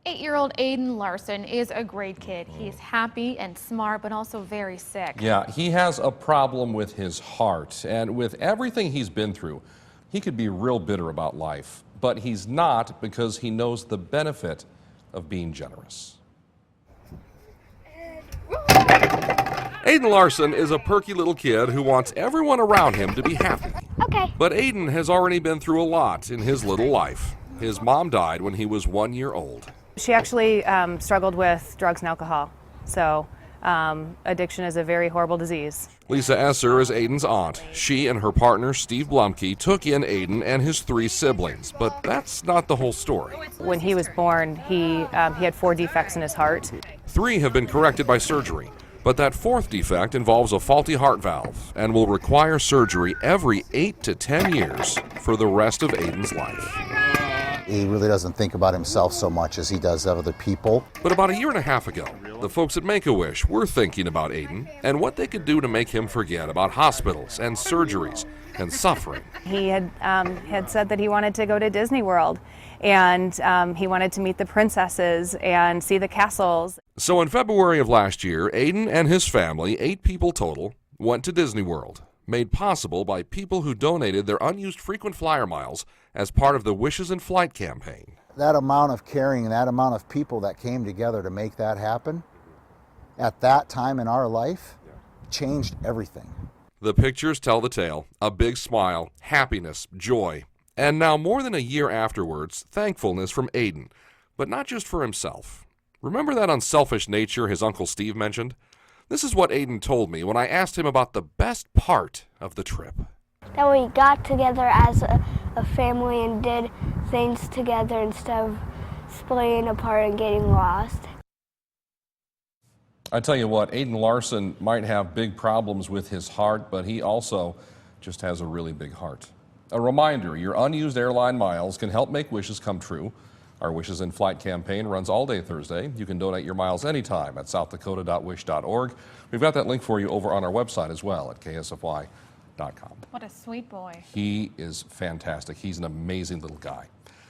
8-year-old Aiden Larsen is a great kid. He's happy and smart, but also very sick. Yeah, he has a problem with his heart, and with everything he's been through, he could be real bitter about life. But he's not, because he knows the benefit of being generous. Aiden Larsen is a perky little kid who wants everyone around him to be happy. Okay. But Aiden has already been through a lot in his little life. His mom died when he was 1 year old. She actually struggled with drugs and alcohol, so addiction is a very horrible disease. Lisa Esser is Aiden's aunt. She and her partner, Steve Blumke, took in Aiden and his 3 siblings, but that's not the whole story. When he was born, he had 4 defects in his heart. 3 have been corrected by surgery, but that 4th defect involves a faulty heart valve and will require surgery every 8 to 10 years for the rest of Aiden's life. He really doesn't think about himself so much as he does of other people. But about a year and a half ago, the folks at Make-A-Wish were thinking about Aiden and what they could do to make him forget about hospitals and surgeries and suffering. He had said that he wanted to go to Disney World, and he wanted to meet the princesses and see the castles. So in February of last year, Aiden and his family, 8 people total, went to Disney World, made possible by people who donated their unused frequent flyer miles as part of the Wishes in Flight campaign. That amount of caring and that amount of people that came together to make that happen at that time in our life changed everything. The pictures tell the tale: a big smile, happiness, joy, and now more than a year afterwards, thankfulness from Aiden, but not just for himself. Remember that unselfish nature his Uncle Steve mentioned? This is what Aiden told me when I asked him about the best part of the trip. That we got together as a family and did things together instead of splitting apart and getting lost. I tell you what, Aiden Larsen might have big problems with his heart, but he also just has a really big heart. A reminder, your unused airline miles can help make wishes come true. Our Wishes in Flight campaign runs all day Thursday. You can donate your miles anytime at southdakota.wish.org. We've got that link for you over on our website as well at KSFY.com. What a sweet boy. He is fantastic. He's an amazing little guy.